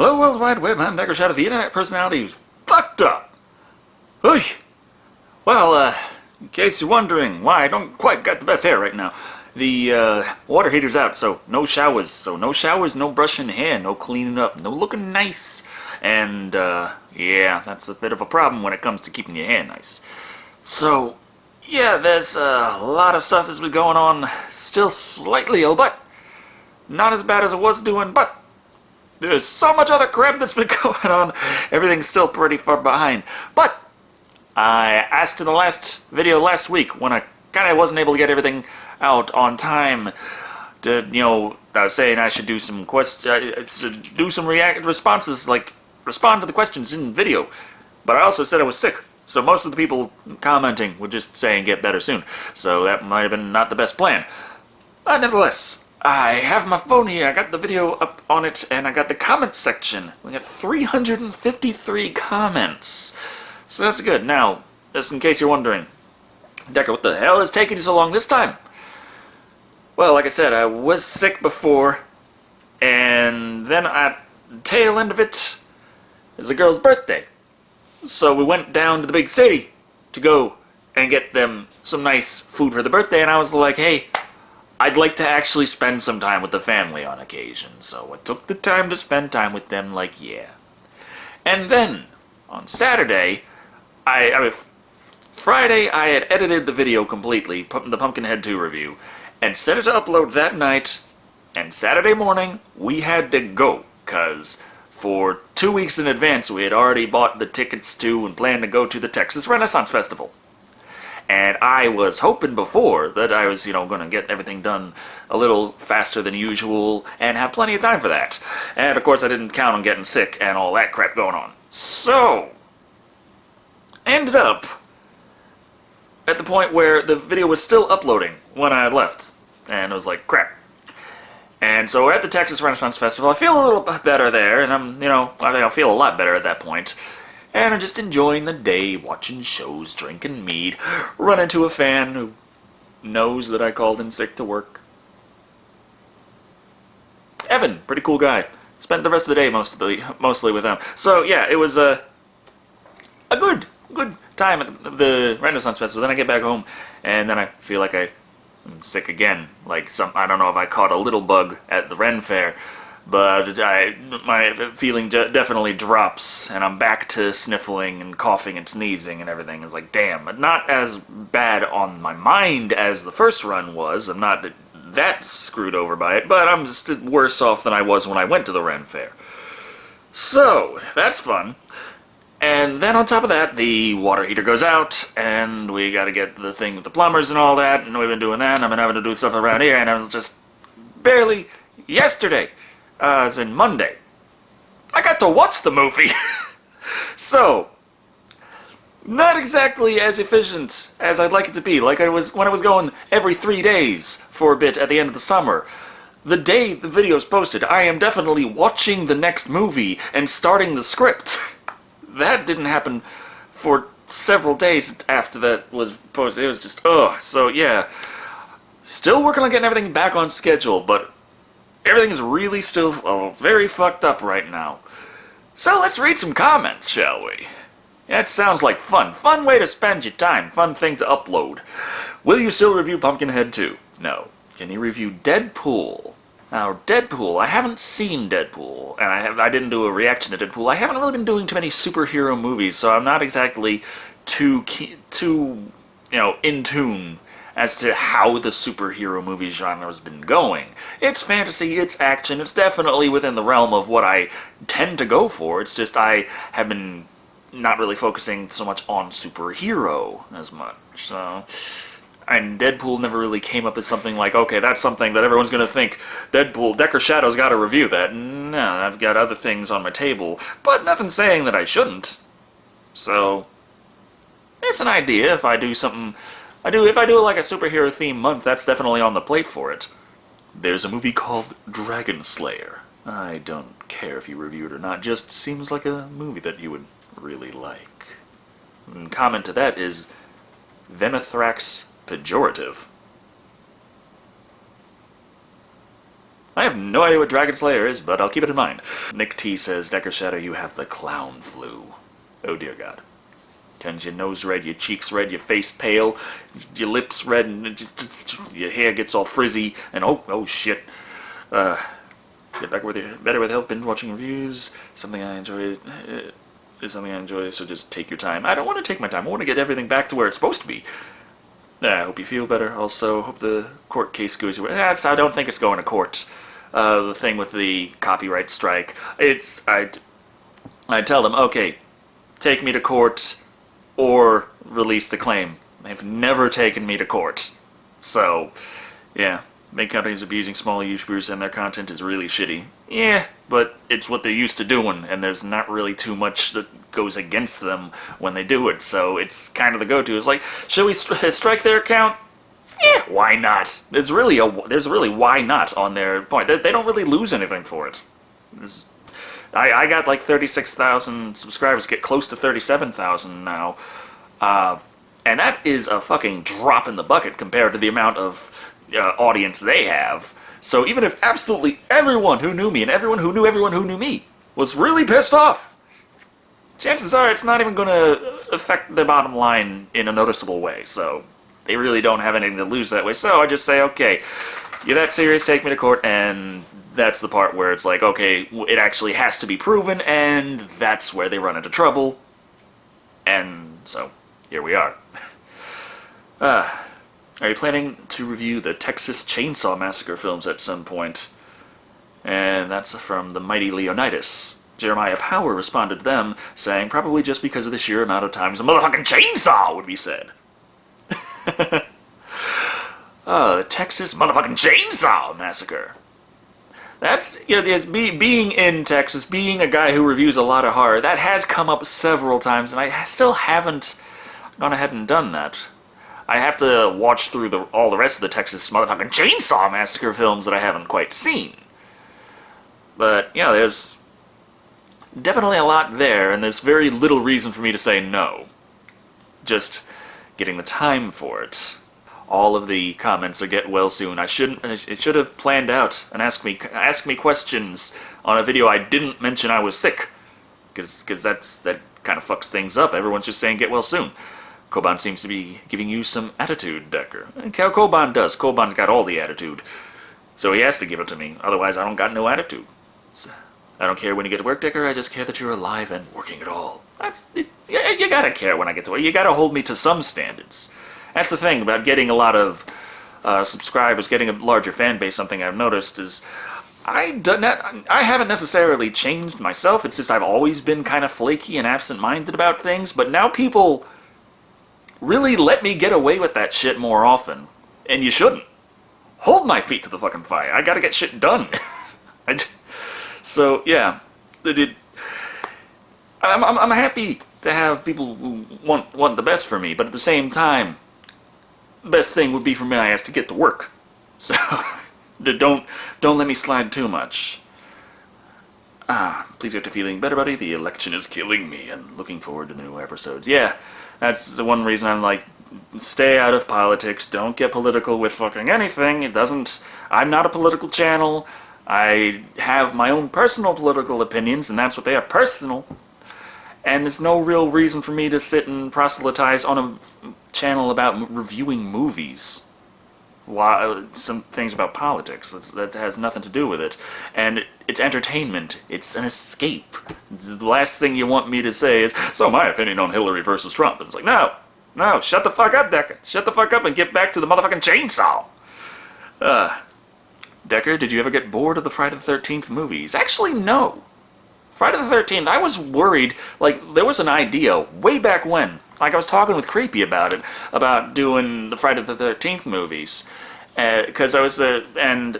Hello, World Wide Web, I'm Shado, the internet personality who's fucked up. Oy. Well, in case you're wondering why I don't quite got the best hair right now, the water heater's out, so no showers. No brushing hair, no cleaning up, no looking nice. And, yeah, that's a bit of a problem when it comes to keeping your hair nice. So, yeah, there's a lot of stuff that's been going on. Still slightly ill, but not as bad as it was doing, but there's so much other crap that's been going on. Everything's still pretty far behind. But I asked in the last video last week, when I kind of wasn't able to get everything out on time, to, I was saying I should do some responses, like respond to the questions in video. But I also said I was sick. So most of the people commenting were just saying get better soon. So that might have been not the best plan. But nevertheless, I have my phone here, I got the video up on it, and I got the comment section. We got 353 comments. So that's good. Now, just in case you're wondering, Decker, what the hell is taking you so long this time? Well, like I said, I was sick before, and then at the tail end of it is the girl's birthday. So we went down to the big city to go and get them some nice food for the birthday, and I was like, hey, I'd like to actually spend some time with the family on occasion, so I took the time to spend time with them, like, yeah. And then, on Saturday, Friday, I had edited the video completely, the Pumpkinhead 2 review, and set it to upload that night, and Saturday morning, we had to go, because for 2 weeks in advance, we had already bought the tickets to and planned to go to the Texas Renaissance Festival. And I was hoping before that I was, going to get everything done a little faster than usual and have plenty of time for that. And of course I didn't count on getting sick and all that crap going on. So, ended up at the point where the video was still uploading when I left. And it was like, crap. And so we're at the Texas Renaissance Festival. I feel a little bit better there, and I'll feel a lot better at that point. And I'm just enjoying the day, watching shows, drinking mead, run into a fan who knows that I called in sick to work. Evan, pretty cool guy. Spent the rest of the day mostly with him. So yeah, it was a good time at the Renaissance Festival. Then I get back home, and then I feel like I'm sick again. Like I don't know if I caught a little bug at the Ren Fair. But my feeling definitely drops, and I'm back to sniffling and coughing and sneezing and everything. It's like, damn, but not as bad on my mind as the first run was. I'm not that screwed over by it, but I'm just worse off than I was when I went to the Ren Fair. So, that's fun. And then on top of that, the water heater goes out, and we gotta get the thing with the plumbers and all that, and we've been doing that, and I've been having to do stuff around here, and I was just barely yesterday. As in Monday, I got to watch the movie. So, not exactly as efficient as I'd like it to be, like I was when I was going every 3 days for a bit at the end of the summer. The day the video's posted, I am definitely watching the next movie and starting the script. That didn't happen for several days after that was posted. It was just, so yeah. Still working on getting everything back on schedule, but everything is really still very fucked up right now. So let's read some comments, shall we? That sounds like fun. Fun way to spend your time. Fun thing to upload. Will you still review Pumpkinhead 2? No. Can you review Deadpool? Now, Deadpool, I haven't seen Deadpool, and I didn't do a reaction to Deadpool. I haven't really been doing too many superhero movies, so I'm not exactly too in tune as to how the superhero movie genre has been going. It's fantasy, it's action, it's definitely within the realm of what I tend to go for. It's just I have been not really focusing so much on superhero as much. So, and Deadpool never really came up as something like, okay, that's something that everyone's going to think, Deadpool, Decker Shadow's got to review that. No, I've got other things on my table, but nothing saying that I shouldn't. So, it's an idea if I do something. If I do like a superhero theme month, that's definitely on the plate for it. There's a movie called Dragon Slayer. I don't care if you review it or not, just seems like a movie that you would really like. And comment to that is Venethrax Pejorative. I have no idea what Dragon Slayer is, but I'll keep it in mind. Nick T says, Decker Shadow, you have the clown flu. Oh dear God. Turns your nose red, your cheeks red, your face pale, your lips red, and your hair gets all frizzy, and oh shit. Get back with your better with health, binge watching reviews, something I enjoy. Is something I enjoy, so just take your time. I don't want to take my time. I want to get everything back to where it's supposed to be. I hope you feel better. Also, hope the court case goes your way. I don't think it's going to court. The thing with the copyright strike. I tell them, okay, take me to court or release the claim. They've never taken me to court. So, yeah. Big companies abusing small YouTubers and their content is really shitty. Yeah, but it's what they're used to doing, and there's not really too much that goes against them when they do it, so it's kind of the go-to. It's like, should we strike their account? Yeah, why not? There's really why not on their point. They don't really lose anything for it. I got like 36,000 subscribers, get close to 37,000 now, and that is a fucking drop in the bucket compared to the amount of audience they have. So even if absolutely everyone who knew me and everyone who knew me was really pissed off, chances are it's not even going to affect the bottom line in a noticeable way. So they really don't have anything to lose that way. So I just say, okay, you're that serious, take me to court, and that's the part where it's like, okay, it actually has to be proven, and that's where they run into trouble. And so here we are. Are you planning to review the Texas Chainsaw Massacre films at some point? And that's from the Mighty Leonidas. Jeremiah Power responded to them, saying, probably just because of the sheer amount of times a motherfucking chainsaw would be said. Oh, the Texas motherfucking Chainsaw Massacre. That's, being in Texas, being a guy who reviews a lot of horror, that has come up several times, and I still haven't gone ahead and done that. I have to watch through all the rest of the Texas motherfucking Chainsaw Massacre films that I haven't quite seen. But, yeah, there's definitely a lot there, and there's very little reason for me to say no. Just getting the time for it. All of the comments are get well soon. It should have planned out and asked me questions on a video I didn't mention I was sick. Because that kind of fucks things up. Everyone's just saying get well soon. Koban seems to be giving you some attitude, Decker. And how Koban does. Koban's got all the attitude. So he has to give it to me. Otherwise, I don't got no attitude. So, I don't care when you get to work, Decker. I just care that you're alive and working at all. You gotta care when I get to work. You gotta hold me to some standards. That's the thing about getting a lot of subscribers, getting a larger fan base. Something I've noticed is I haven't necessarily changed myself. It's just I've always been kind of flaky and absent-minded about things. But now people really let me get away with that shit more often. And you shouldn't. Hold my feet to the fucking fire. I gotta get shit done. So, yeah. I'm happy to have people who want the best for me, but at the same time, the best thing would be for me I has to get to work. So, don't let me slide too much. Please get to feeling better, buddy. The election is killing me, and looking forward to the new episodes. Yeah. That's the one reason I'm like, stay out of politics, don't get political with fucking anything. I'm not a political channel. I have my own personal political opinions, and that's what they are, personal. And there's no real reason for me to sit and proselytize on a channel about reviewing movies. Some things about politics, that has nothing to do with it. And it's entertainment. It's an escape. The last thing you want me to say is, so my opinion on Hillary versus Trump. It's like, no, shut the fuck up, Decker. Shut the fuck up and get back to the motherfucking chainsaw. Decker, did you ever get bored of the Friday the 13th movies? Actually, no. Friday the 13th, I was worried, like, there was an idea way back when. Like, I was talking with Creepy about it, about doing the Friday the 13th movies. Because I was, doing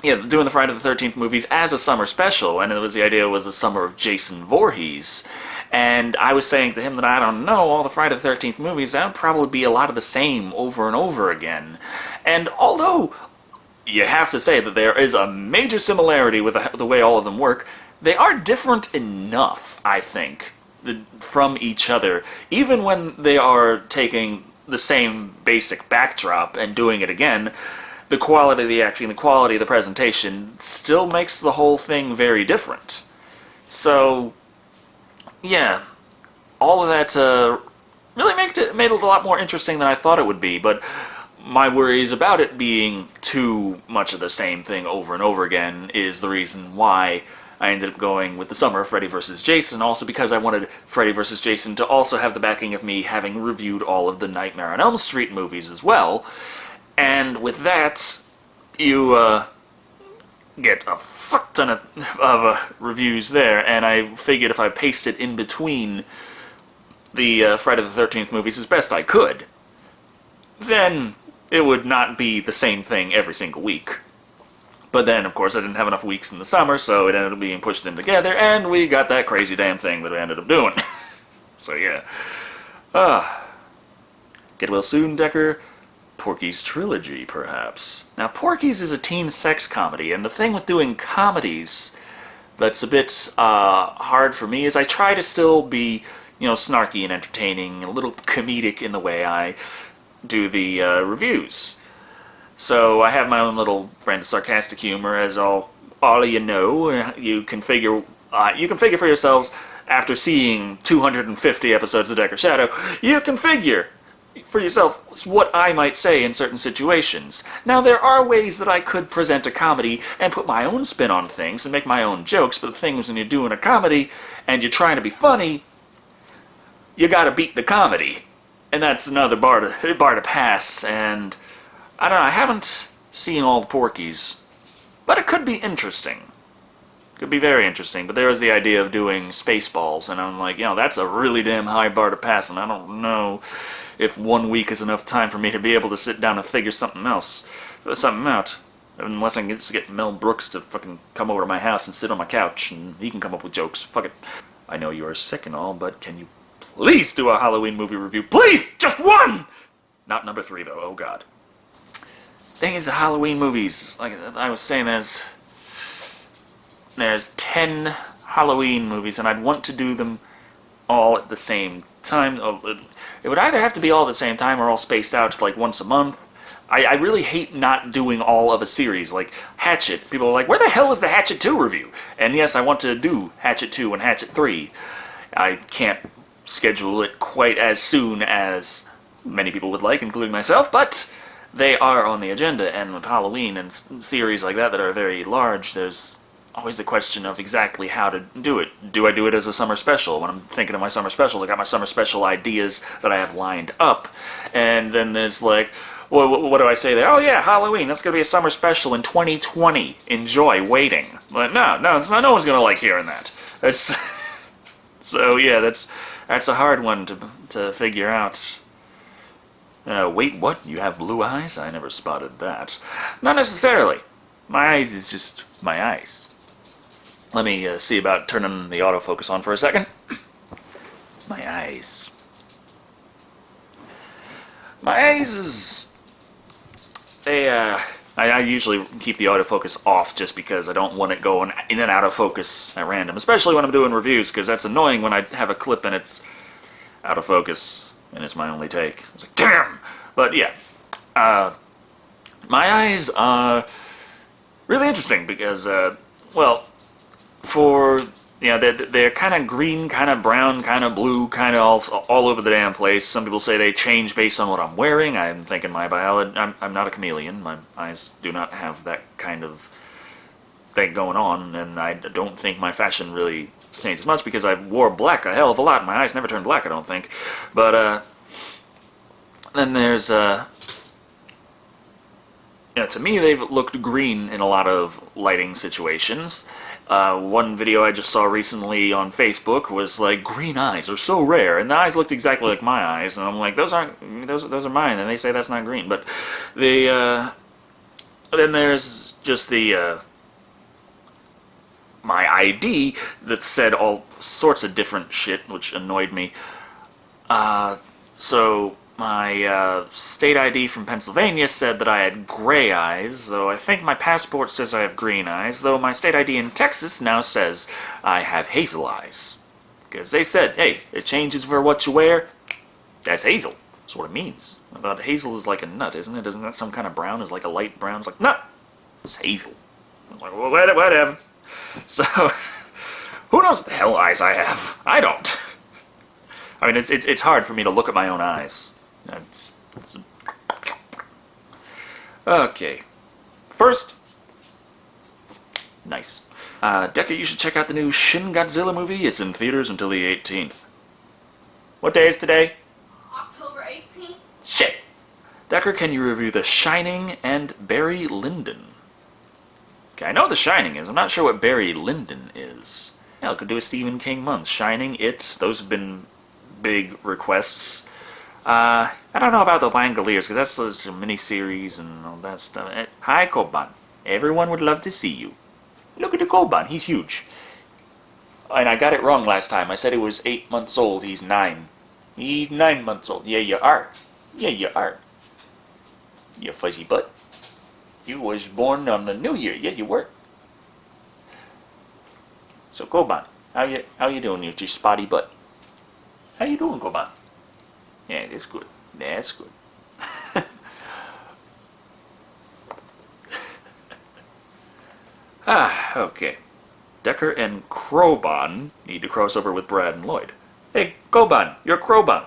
the Friday the 13th movies as a summer special, and the idea was the summer of Jason Voorhees. And I was saying to him that I don't know, all the Friday the 13th movies, that would probably be a lot of the same over and over again. And although you have to say that there is a major similarity with the way all of them work, they are different enough, I think, from each other, even when they are taking the same basic backdrop and doing it again. the quality of the acting, the quality of the presentation still makes the whole thing very different. So, yeah, all of that really made it a lot more interesting than I thought it would be, but my worries about it being too much of the same thing over and over again is the reason why I ended up going with the summer Freddy vs. Jason, also because I wanted Freddy vs. Jason to also have the backing of me having reviewed all of the Nightmare on Elm Street movies as well. And with that, you get a fuck ton of reviews there, and I figured if I paced it in between the Friday the 13th movies as best I could, then it would not be the same thing every single week. But then, of course, I didn't have enough weeks in the summer, so it ended up being pushed in together, and we got that crazy damn thing that we ended up doing. So yeah. Get well soon, Decker. Porky's Trilogy, perhaps. Now, Porky's is a teen sex comedy, and the thing with doing comedies that's a bit hard for me is I try to still be, snarky and entertaining, and a little comedic in the way I do the reviews. So I have my own little brand of sarcastic humor, as all of you know. You can figure for yourselves after seeing 250 episodes of Decker Shado. You can figure for yourself what I might say in certain situations. Now, there are ways that I could present a comedy and put my own spin on things and make my own jokes, but the thing is, when you're doing a comedy and you're trying to be funny, you gotta beat the comedy. And that's another bar to pass, and I don't know, I haven't seen all the Porkies, but it could be interesting. Could be very interesting, but there was the idea of doing Spaceballs, and I'm like, that's a really damn high bar to pass, and I don't know if 1 week is enough time for me to be able to sit down and figure something out. Unless I can just get Mel Brooks to fucking come over to my house and sit on my couch, and he can come up with jokes. Fuck it. I know you are sick and all, but can you please do a Halloween movie review? Please! Just one! Not number 3, though. Oh, God. Thing is, the Halloween movies, like I was saying, there's 10 Halloween movies, and I'd want to do them all at the same time. It would either have to be all at the same time or all spaced out like once a month. I really hate not doing all of a series, like Hatchet. People are like, where the hell is the Hatchet 2 review? And yes, I want to do Hatchet 2 and Hatchet 3. I can't schedule it quite as soon as many people would like, including myself, but they are on the agenda, and with Halloween and series like that are very large, there's always the question of exactly how to do it. Do I do it as a summer special? When I'm thinking of my summer special, I got my summer special ideas that I have lined up, and then there's like, well, what do I say there? Oh yeah, Halloween, that's going to be a summer special in 2020. Enjoy waiting. But no one's going to like hearing that. That's so yeah, that's a hard one to figure out. Wait, what? You have blue eyes? I never spotted that. Not necessarily. My eyes is just my eyes. Let me see about turning the autofocus on for a second. My eyes. My eyes is... I usually keep the autofocus off just because I don't want it going in and out of focus at random, especially when I'm doing reviews, because that's annoying when I have a clip and it's out of focus and it's my only take. It's like, damn! But yeah, my eyes are really interesting because, they're kind of green, kind of brown, kind of blue, kind of all over the damn place. Some people say they change based on what I'm wearing. I'm thinking my biology... I'm not a chameleon. My eyes do not have that kind of thing going on, and I don't think my fashion really changes much because I wore black a hell of a lot. My eyes never turned black, I don't think. But, then there's, to me, they've looked green in a lot of lighting situations. One video I just saw recently on Facebook was like, green eyes are so rare, and the eyes looked exactly like my eyes, and I'm like, those are mine, and they say that's not green. But then there's just the my ID that said all sorts of different shit, which annoyed me. So my state ID from Pennsylvania said that I had gray eyes, though I think my passport says I have green eyes, though my state ID in Texas now says I have hazel eyes. Because they said, hey, it changes for what you wear, that's hazel. That's what it means. I thought hazel is like a nut, isn't it? Isn't that some kind of brown? Is like a light brown? It's like, no, it's hazel. I was like, well, whatever. So, who knows what the hell eyes I have? I don't. I mean, it's hard for me to look at my own eyes. Okay. First, nice. Decker, you should check out the new Shin Godzilla movie. It's in theaters until the 18th. What day is today? October 18th. Shit! Decker, can you review The Shining and Barry Lyndon? Okay, I know what The Shining is. I'm not sure what Barry Lyndon is. Yeah, I could do a Stephen King month. Shining, It, those have been big requests. I don't know about The Langoliers, because that's such a mini-series and all that stuff. Hi, Koban. Everyone would love to see you. Look at the Koban. He's huge. And I got it wrong last time. I said he was 8 months old. He's 9. He's 9 months old. Yeah, you are. Yeah, you are. You fuzzy butt. You was born on the New Year. Yeah, you were. So, Koban, how you doing with your spotty butt? How you doing, Koban? Yeah, that's good. That's good. Okay. Decker and Crowbon need to cross over with Brad and Lloyd. Hey, Crowbon, you're Crowbon.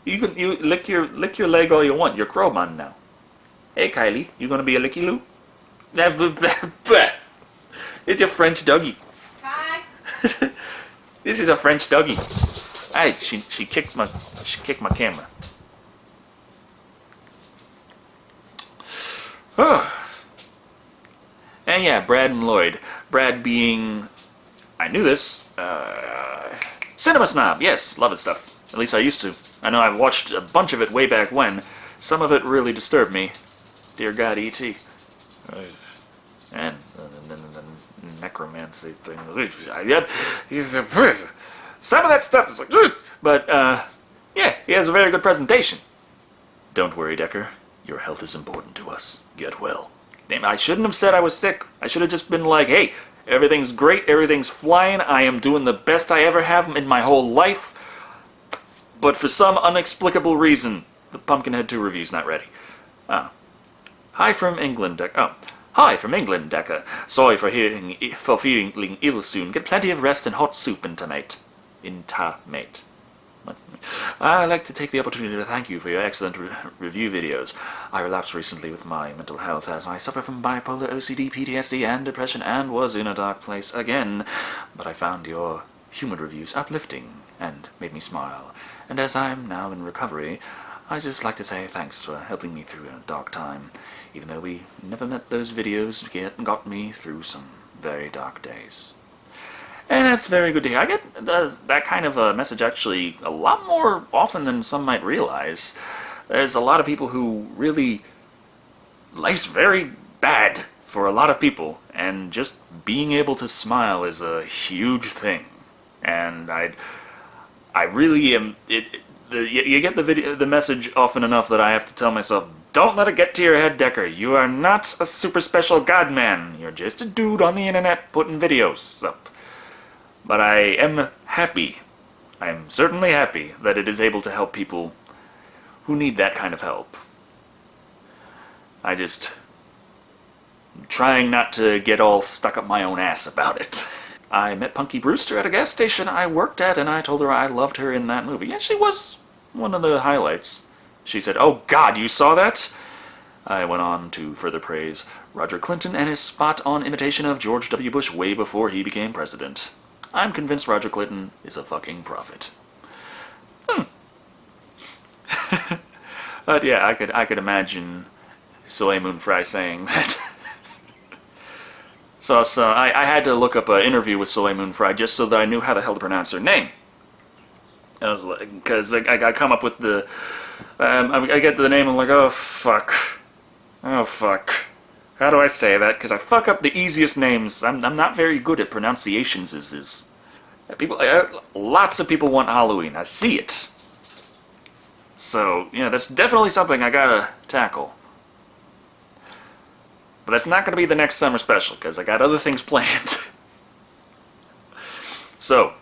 You lick your leg all you want. You're Crowbon now. Hey, Kylie, you gonna be a licky loo? It's a French doggy. Hi. This is a French doggy. Hey, she kicked my camera. And yeah, Brad and Lloyd. Brad being, I knew this, cinema snob. Yes, love it stuff. At least I used to. I know I've watched a bunch of it way back when. Some of it really disturbed me. Dear God, E.T. And the necromancy thing. Yep. Some of that stuff is like, ugh! But, yeah, he has a very good presentation. Don't worry, Decker. Your health is important to us. Get well. Damn, I shouldn't have said I was sick. I should have just been like, hey, everything's great, everything's flying, I am doing the best I ever have in my whole life. But for some inexplicable reason, the Pumpkinhead 2 review's not ready. Hi from England, Decker. Oh. Hi from England, Decker. Sorry for feeling ill soon. Get plenty of rest and hot soup intimate. I'd like to take the opportunity to thank you for your excellent review videos. I relapsed recently with my mental health as I suffer from bipolar, OCD, PTSD, and depression and was in a dark place again. But I found your humor reviews uplifting and made me smile. And as I'm now in recovery, I'd just like to say thanks for helping me through a dark time. Even though we never met, those videos got me through some very dark days. And that's very good to hear. I get that kind of a message actually a lot more often than some might realize. There's a lot of people who really... life's very bad for a lot of people, and just being able to smile is a huge thing. And I really am... You get the message often enough that I have to tell myself, don't let it get to your head, Decker. You are not a super special godman. You're just a dude on the internet putting videos up. But I am happy. I am certainly happy that it is able to help people who need that kind of help. I'm trying not to get all stuck up my own ass about it. I met Punky Brewster at a gas station I worked at, and I told her I loved her in that movie. Yeah, she was one of the highlights. She said, "Oh God, you saw that?" I went on to further praise Roger Clinton and his spot-on imitation of George W. Bush way before he became president. I'm convinced Roger Clinton is a fucking prophet. But yeah, I could imagine Soleil Moon Frye saying that. So I had to look up an interview with Soleil Moon Frye just so that I knew how the hell to pronounce her name. I was like, because I come up with the, I get the name, I'm like, oh fuck, how do I say that? Because I fuck up the easiest names. I'm not very good at pronunciations. People, lots of people want Halloween. I see it. So yeah, that's definitely something I gotta tackle. But that's not gonna be the next summer special because I got other things planned. So,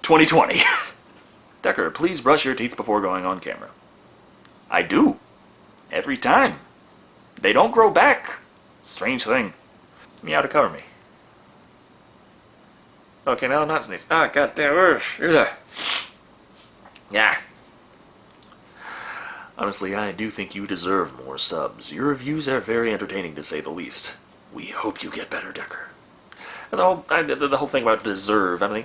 2020. Decker, please brush your teeth before going on camera. I do. Every time. They don't grow back. Strange thing. Meow to cover me. Okay, now not sneeze. Ah, goddamn. Ugh. Yeah. Honestly, I do think you deserve more subs. Your reviews are very entertaining, to say the least. We hope you get better, Decker. And the whole thing about deserve, I mean,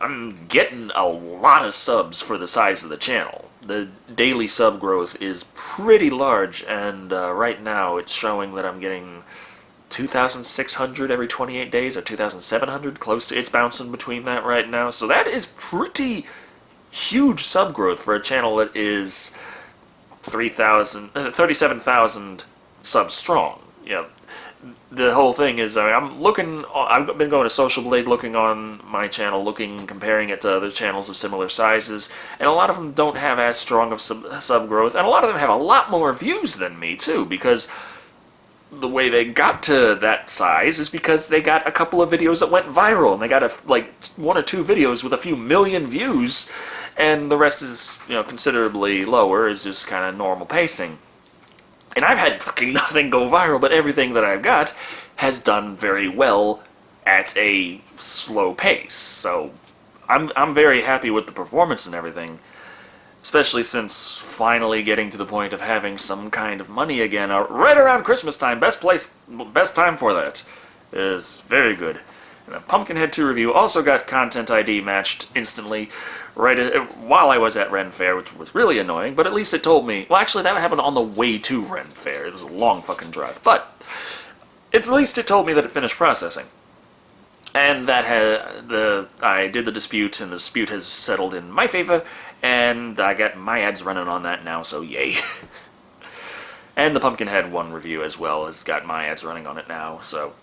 I'm getting a lot of subs for the size of the channel. The daily sub growth is pretty large, and right now it's showing that I'm getting 2,600 every 28 days, or 2,700, close to, it's bouncing between that right now. So that is pretty huge sub growth for a channel that is 37,000 subs strong. Yeah. The whole thing is, I mean, I've been going to Social Blade, looking on my channel, comparing it to other channels of similar sizes, and a lot of them don't have as strong of sub growth, and a lot of them have a lot more views than me, too, because the way they got to that size is because they got a couple of videos that went viral, and they got like 1 or 2 videos with a few million views, and the rest is, considerably lower, is just kind of normal pacing. And I've had fucking nothing go viral, but everything that I've got has done very well at a slow pace. So I'm very happy with the performance and everything, especially since finally getting to the point of having some kind of money again. Right around Christmas time, best time for that. Is very good. And Pumpkinhead 2 review also got Content ID matched instantly while I was at Ren Fair, which was really annoying, but at least it told me... Well, actually, that happened on the way to Ren Fair. It was a long fucking drive. But at least it told me that it finished processing. And that I did the dispute, and the dispute has settled in my favor, and I got my ads running on that now, so yay. And the Pumpkinhead 1 review as well has got my ads running on it now, so...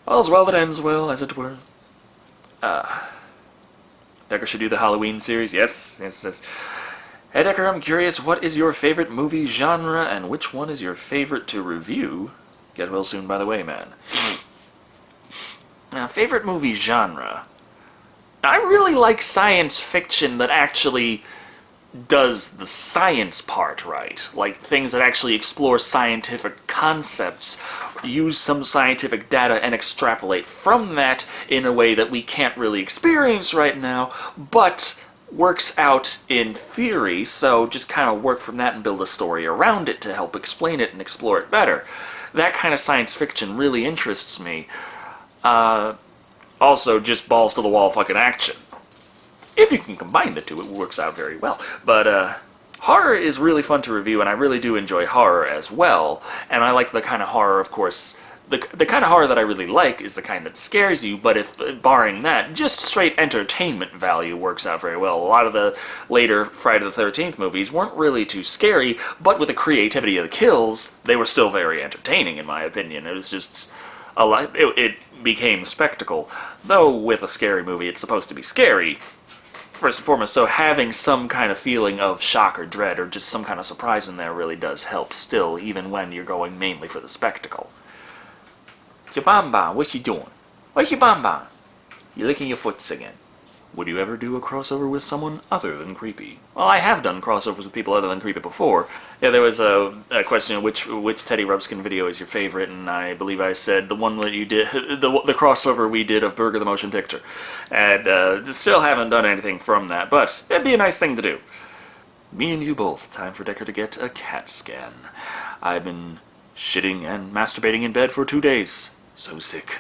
All's well that ends well, as it were. Decker should do the Halloween series. Yes. Hey Decker, I'm curious, what is your favorite movie genre, and which one is your favorite to review? Get well soon, by the way, man. Now, favorite movie genre. I really like science fiction that actually does the science part right. Like things that actually explore scientific concepts, use some scientific data and extrapolate from that in a way that we can't really experience right now, but works out in theory, so just kind of work from that and build a story around it to help explain it and explore it better. That kind of science fiction really interests me. Also, just balls-to-the-wall fucking action. If you can combine the two, it works out very well. But, horror is really fun to review, and I really do enjoy horror as well. And I like the kind of horror, of course... The kind of horror that I really like is the kind that scares you, but if, barring that, just straight entertainment value works out very well. A lot of the later Friday the 13th movies weren't really too scary, but with the creativity of the kills, they were still very entertaining, in my opinion. It was just... It became spectacle. Though, with a scary movie, it's supposed to be scary, first and foremost, so having some kind of feeling of shock or dread or just some kind of surprise in there really does help still, even when you're going mainly for the spectacle. Your bonbon, what's you doing? What's your bonbon? You're licking your foots again. Would you ever do a crossover with someone other than Creepy? Well, I have done crossovers with people other than Creepy before. Yeah, there was a question of which Teddy Rubskin video is your favorite, and I believe I said the one that you did, the crossover we did of Burger the Motion Picture. And still haven't done anything from that, but it'd be a nice thing to do. Me and you both, time for Decker to get a CAT scan. I've been shitting and masturbating in bed for 2 days. So sick.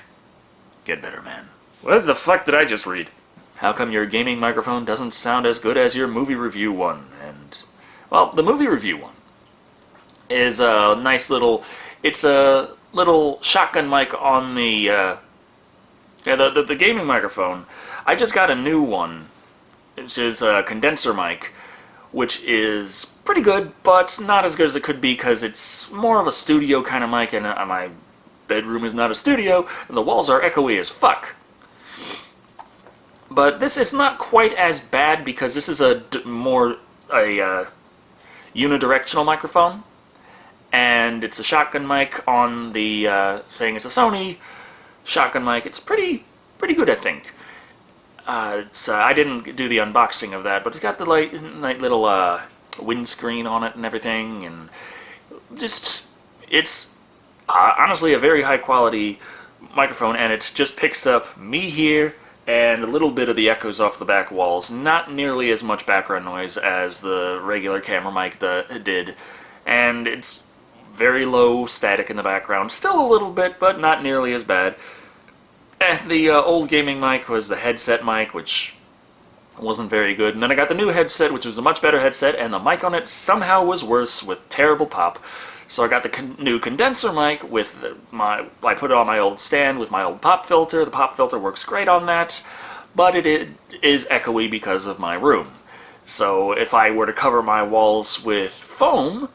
Get better, man. What the fuck did I just read? How come your gaming microphone doesn't sound as good as your movie review one? And, well, the movie review one is a nice little... It's a little shotgun mic on the... the gaming microphone. I just got a new one, which is a condenser mic, which is pretty good, but not as good as it could be because it's more of a studio kind of mic, and my bedroom is not a studio, and the walls are echoey as fuck. But this is not quite as bad because this is more a unidirectional microphone, and it's a shotgun mic on the thing. It's a Sony shotgun mic. It's pretty good, I think. I didn't do the unboxing of that, but it's got the like little windscreen on it and everything, and just it's honestly a very high quality microphone, and it just picks up me here and a little bit of the echoes off the back walls. Not nearly as much background noise as the regular camera mic did, and it's very low static in the background. Still a little bit, but not nearly as bad. And the old gaming mic was the headset mic, which wasn't very good. And then I got the new headset, which was a much better headset, and the mic on it somehow was worse with terrible pop. So I got the new condenser mic with I put it on my old stand with my old pop filter. The pop filter works great on that, but it is echoey because of my room. So if I were to cover my walls with foam,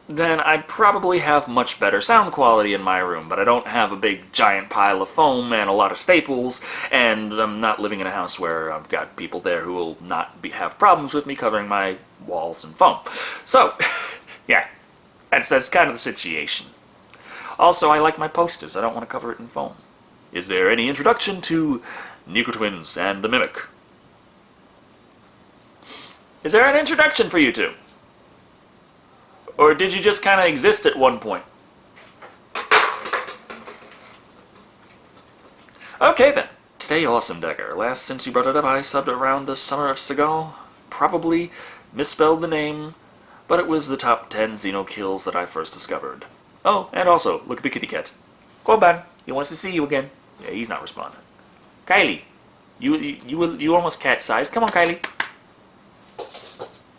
then I'd probably have much better sound quality in my room, but I don't have a big giant pile of foam and a lot of staples, and I'm not living in a house where I've got people there who will not have problems with me covering my walls in foam. So, yeah, that's kind of the situation. Also, I like my posters. I don't want to cover it in foam. Is there any introduction to Nico Twins and the Mimic? Is there an introduction for you two? Or did you just kind of exist at one point? Okay then. Stay awesome, Decker. Last since you brought it up, I subbed around the Summer of Seagal. Probably misspelled the name, but it was the top 10 Xeno kills that I first discovered. Oh, and also, look at the kitty cat. Go on, man. He wants to see you again. Yeah, he's not responding. Kylie, you almost cat-sized. Come on, Kylie.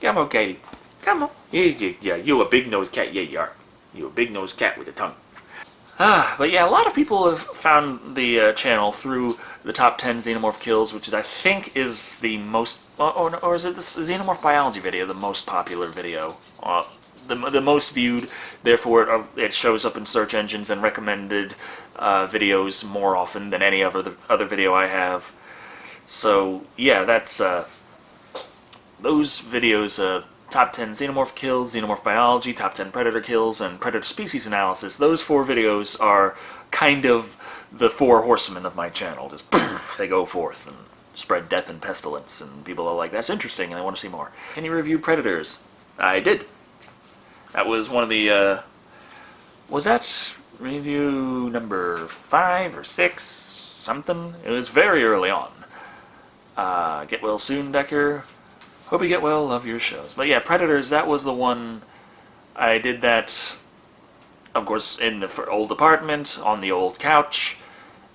Come on, Kylie. Come on. Yeah, you a big-nosed cat. Yeah, you are. You a big-nosed cat with a tongue. But yeah, a lot of people have found the channel through the top 10 Xenomorph kills, which is, I think, is the most... Or is it the Xenomorph Biology video, the most popular video? The most viewed, therefore it shows up in search engines and recommended videos more often than any other video I have. So, yeah, that's... those videos... Top 10 Xenomorph kills, Xenomorph biology, top 10 predator kills, and predator species analysis. Those 4 videos are kind of the 4 horsemen of my channel. Just they go forth and spread death and pestilence, and people are like, that's interesting, and they want to see more. Can you review predators? I did. That was one of the, was that review number 5 or 6? Something? It was very early on. Get well soon, Decker. Hope you get well, love your shows. But yeah, Predators, that was the one. I did that, of course, in the old apartment, on the old couch,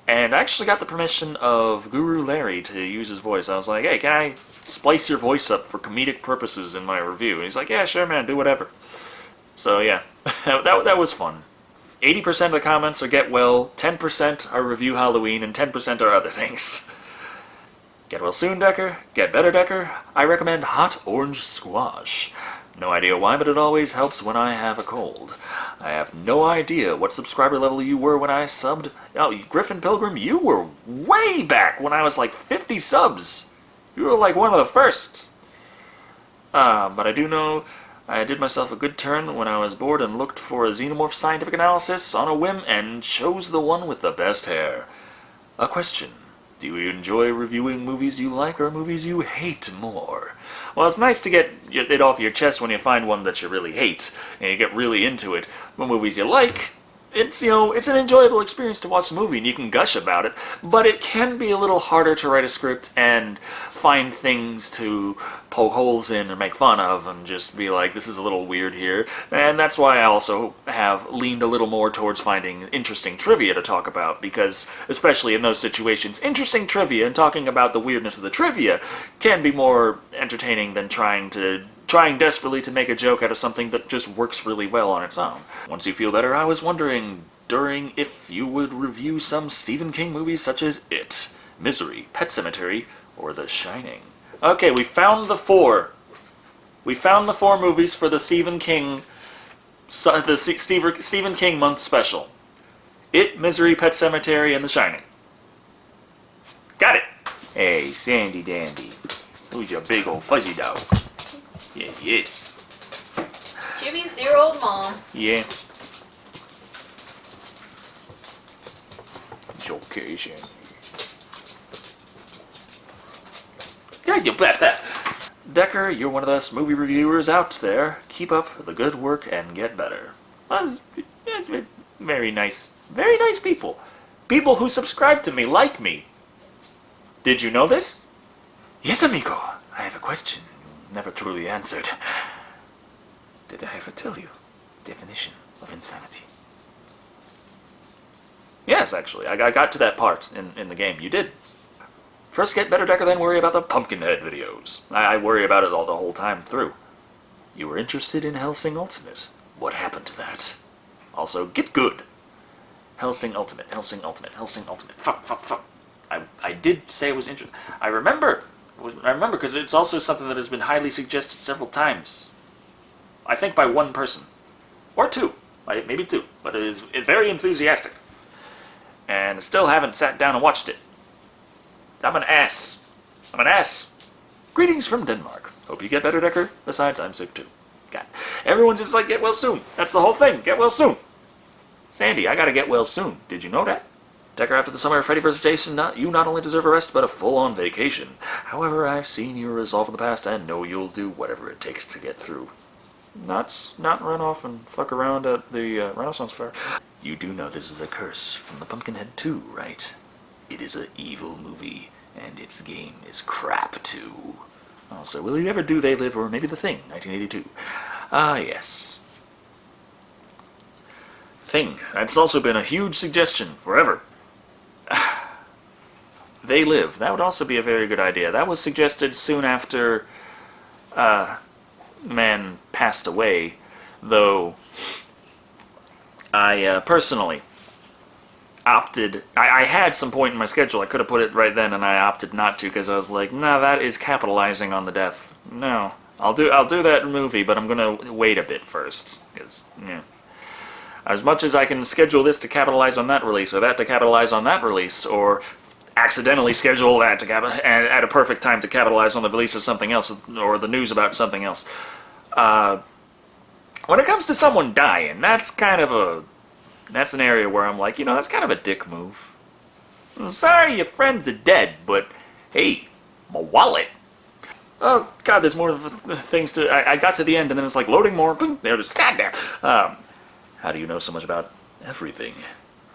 and I actually got the permission of Guru Larry to use his voice. I was like, hey, can I splice your voice up for comedic purposes in my review? And he's like, yeah, sure, man, do whatever. So yeah, that was fun. 80% of the comments are get well, 10% are review Halloween, and 10% are other things. Get well soon, Decker. Get better, Decker. I recommend hot orange squash. No idea why, but it always helps when I have a cold. I have no idea what subscriber level you were when I subbed. Oh, Griffin Pilgrim, you were way back when I was like 50 subs. You were like one of the first. But I do know I did myself a good turn when I was bored and looked for a Xenomorph scientific analysis on a whim and chose the one with the best hair. A question. Do you enjoy reviewing movies you like or movies you hate more? Well, it's nice to get it off your chest when you find one that you really hate, and you get really into it. But movies you like, it's an enjoyable experience to watch the movie, and you can gush about it, but it can be a little harder to write a script and find things to poke holes in or make fun of and just be like, this is a little weird here. And that's why I also have leaned a little more towards finding interesting trivia to talk about, because especially in those situations, interesting trivia and talking about the weirdness of the trivia can be more entertaining than trying desperately to make a joke out of something that just works really well on its own. Once you feel better, I was wondering if you would review some Stephen King movies such as It, Misery, Pet Sematary, or The Shining. Okay, we found the 4. We found the 4 movies for the Stephen King month special. It, Misery, Pet Sematary, and The Shining. Got it! Hey, Sandy Dandy. Who's your big old fuzzy dog? Yeah, yes. Jimmy's dear old mom. Yeah. It's okay, Sandy. You bet that. Decker, you're one of the best movie reviewers out there. Keep up the good work and get better. Well, it's very nice people. People who subscribe to me, like me. Did you know this? Yes, amigo. I have a question you never truly answered. Did I ever tell you the definition of insanity? Yes, actually. I got to that part in the game. You did. First get better, Decker, then worry about the Pumpkinhead videos. I worry about it all the whole time through. You were interested in Hellsing Ultimate. What happened to that? Also, get good. Hellsing Ultimate, Hellsing Ultimate, Hellsing Ultimate. Fuck. I did say I was interested. I remember because it's also something that has been highly suggested several times. I think by one person. Or two. Maybe two. But it is very enthusiastic. And I still haven't sat down and watched it. I'm an ass. Greetings from Denmark. Hope you get better, Decker. Besides, I'm sick too. God. Everyone's just like, get well soon. That's the whole thing. Get well soon. Sandy, I gotta get well soon. Did you know that? Decker, after the summer of Freddy vs. Jason, you not only deserve a rest, but a full-on vacation. However, I've seen your resolve in the past and know you'll do whatever it takes to get through. Not run off and fuck around at the Renaissance Fair. You do know this is a curse from the Pumpkinhead 2, right? It is an evil movie, and its game is crap, too. Also, will you ever do They Live, or maybe The Thing, 1982? Ah, yes. Thing. That's also been a huge suggestion, forever. They Live. That would also be a very good idea. That was suggested soon after, the man passed away, though I, personally opted. I had some point in my schedule. I could have put it right then, and I opted not to because I was like, "Nah, that is capitalizing on the death. No, I'll do that movie, but I'm gonna wait a bit first because yeah." As much as I can schedule this to capitalize on that release, or that to capitalize on that release, or accidentally schedule that to at a perfect time to capitalize on the release of something else, or the news about something else. When it comes to someone dying, that's an area where I'm like, that's kind of a dick move. I'm sorry your friends are dead, but hey, my wallet. Oh god, there's more things to. I got to the end and then it's like loading more. Boom, there it is. Goddamn. How do you know so much about everything?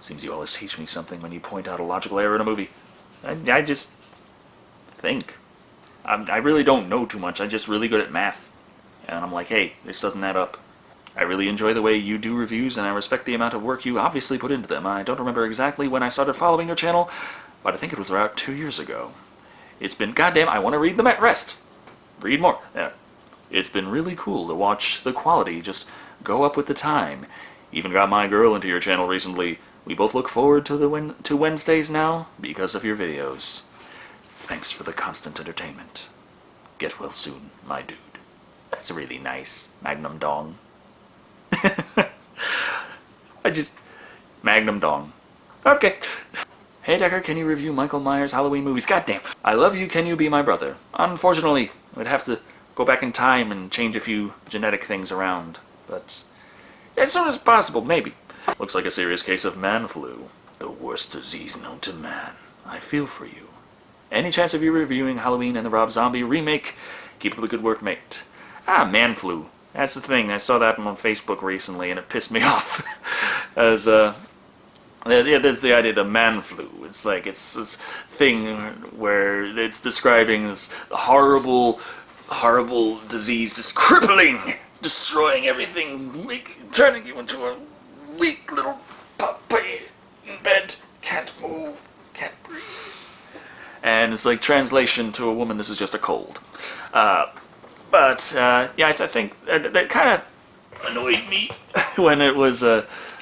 Seems you always teach me something when you point out a logical error in a movie. I just think. I really don't know too much. I'm just really good at math. And I'm like, hey, this doesn't add up. I really enjoy the way you do reviews, and I respect the amount of work you obviously put into them. I don't remember exactly when I started following your channel, but I think it was around 2 years ago. It's been, goddamn, I want to read the rest. Read more. Yeah. It's been really cool to watch the quality just go up with the time. Even got my girl into your channel recently. We both look forward to Wednesdays now because of your videos. Thanks for the constant entertainment. Get well soon, my dude. That's really nice. Magnum Dong. Magnum Dong. Okay. Hey Decker, can you review Michael Myers' Halloween movies? Goddamn. I love you, can you be my brother? Unfortunately, I'd have to go back in time and change a few genetic things around. But as soon as possible, maybe. Looks like a serious case of man flu. The worst disease known to man. I feel for you. Any chance of you reviewing Halloween and the Rob Zombie remake? Keep up the good work, mate. Man flu. That's the thing. I saw that on Facebook recently, and it pissed me off. As that's the idea of the man flu. It's like it's this thing where it's describing this horrible disease, just crippling, destroying everything, turning you into a weak little puppy in bed, can't move, can't breathe. And it's like translation to a woman, this is just a cold. I think that kind of annoyed me when it was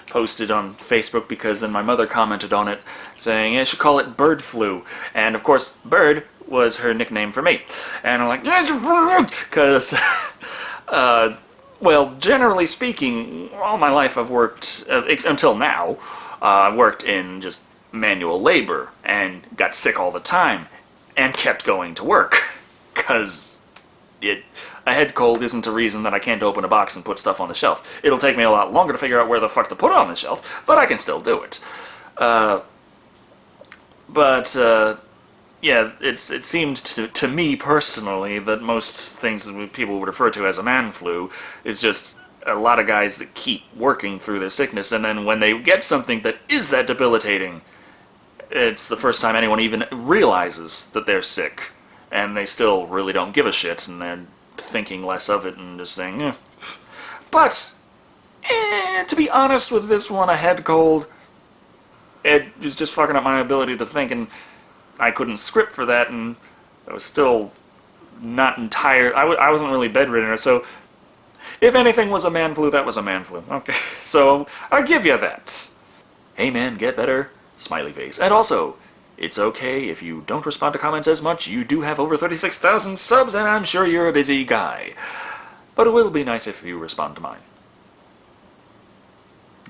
posted on Facebook, because then my mother commented on it saying I should call it bird flu, and of course bird was her nickname for me, and I'm like, because well, generally speaking, all my life I've worked until now, worked in just manual labor and got sick all the time and kept going to work because a head cold isn't a reason that I can't open a box and put stuff on the shelf. It'll take me a lot longer to figure out where the fuck to put it on the shelf, but I can still do it. yeah, it seemed to me personally that most things that people would refer to as a man flu is just a lot of guys that keep working through their sickness, and then when they get something that is that debilitating, it's the first time anyone even realizes that they're sick, and they still really don't give a shit, and they're thinking less of it and just saying, eh. But, to be honest with this one, a head cold, it was just fucking up my ability to think, and I couldn't script for that, and I was still not entire. I wasn't really bedridden, so if anything was a man flu, that was a man flu. Okay, so I'll give you that. Hey man, get better. Smiley face. And also, it's okay if you don't respond to comments as much. You do have over 36,000 subs, and I'm sure you're a busy guy. But it will be nice if you respond to mine.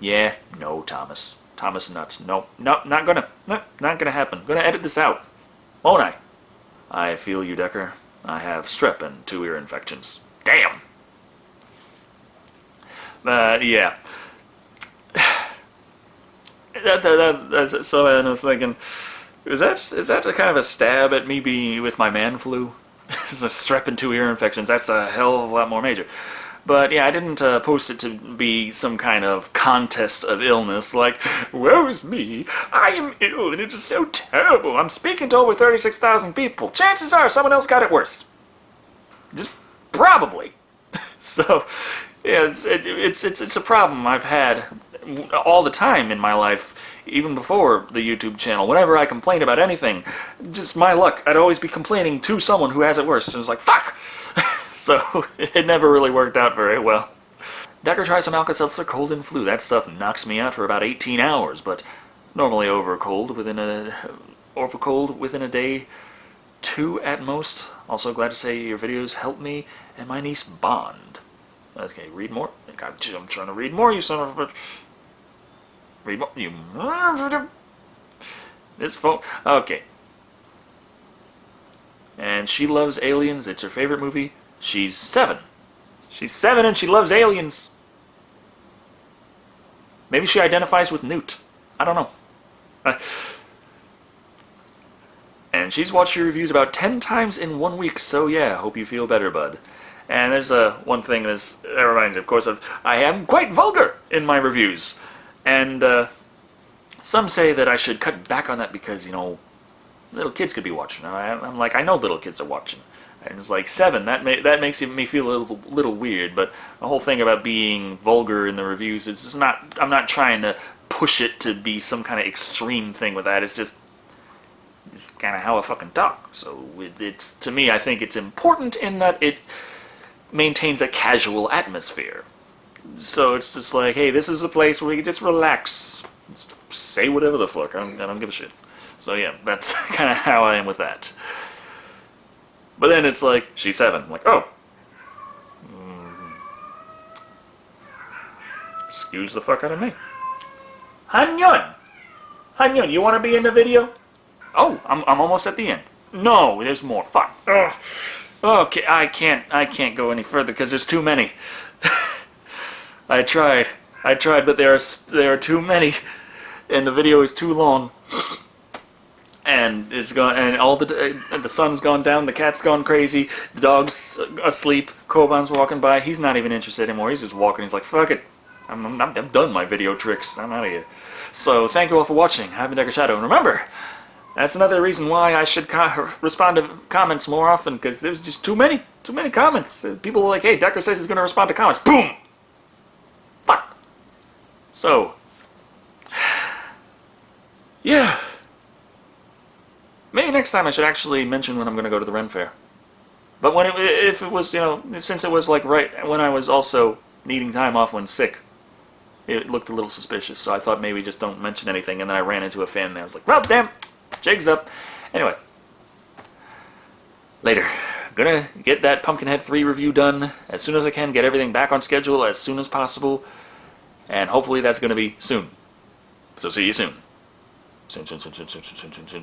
Yeah, no, Thomas. Thomas nuts. No, not gonna happen. Gonna edit this out. Won't I? I feel you, Decker. I have strep and 2 ear infections. Damn! Yeah. So I was thinking, is that a kind of a stab at me being with my man flu? It's a strep and 2 ear infections. That's a hell of a lot more major. But yeah, I didn't post it to be some kind of contest of illness, like, woe is me, I am ill and it is so terrible. I'm speaking to over 36,000 people. Chances are someone else got it worse. Just probably. So, yeah, it's a problem I've had all the time in my life, even before the YouTube channel. Whenever I complained about anything, just my luck, I'd always be complaining to someone who has it worse, and it was like, fuck! So, it never really worked out very well. Decker tries some Alka-Seltzer cold and flu. That stuff knocks me out for about 18 hours, but normally over cold within a day, 2 at most. Also glad to say your videos help me and my niece bond. Okay, read more. God, I'm trying to read more, you son of a bitch. Read more, you... This phone... Okay. And she loves aliens. It's her favorite movie. She's 7. She's 7 and she loves aliens. Maybe she identifies with Newt. I don't know. And she's watched your reviews about 10 times in 1 week, so yeah, hope you feel better, bud. And there's one thing that reminds me, of course, of I am quite vulgar in my reviews. And some say that I should cut back on that because, you know, little kids could be watching. I'm like, I know little kids are watching. And it's like 7. That makes me feel a little weird. But the whole thing about being vulgar in the reviews is just not. I'm not trying to push it to be some kind of extreme thing with that. It's kind of how I fucking talk. So it's to me, I think it's important in that it maintains a casual atmosphere. So it's just like, hey, this is a place where we can just relax, just say whatever the fuck. I don't give a shit. So yeah, that's kind of how I am with that. But then it's like, she's 7. I'm like, oh. Excuse the fuck out of me. Hanyun! Hanyun, you want to be in the video? Oh, I'm almost at the end. No, there's more. Fuck. Ugh. Okay, I can't go any further because there's too many. I tried, but there are too many, and the video is too long. And it's gone, and all the sun's gone down, the cat's gone crazy, the dog's asleep, Koban's walking by, he's not even interested anymore, he's just walking, he's like, fuck it, I'm done my video tricks, I'm out of here. So, thank you all for watching, I've been Decker Shado, and remember, that's another reason why I should respond to comments more often, because there's just too many comments. People are like, hey, Decker says he's going to respond to comments, boom! Fuck! So, yeah. Maybe next time I should actually mention when I'm going to go to the Ren Fair. But if it was, you know, since it was like right when I was also needing time off when sick, it looked a little suspicious. So I thought maybe just don't mention anything. And then I ran into a fan there. I was like, well, damn, jig's up. Anyway, later. Gonna get that Pumpkinhead 3 review done as soon as I can. Get everything back on schedule as soon as possible. And hopefully that's going to be soon. So see you soon. Soon.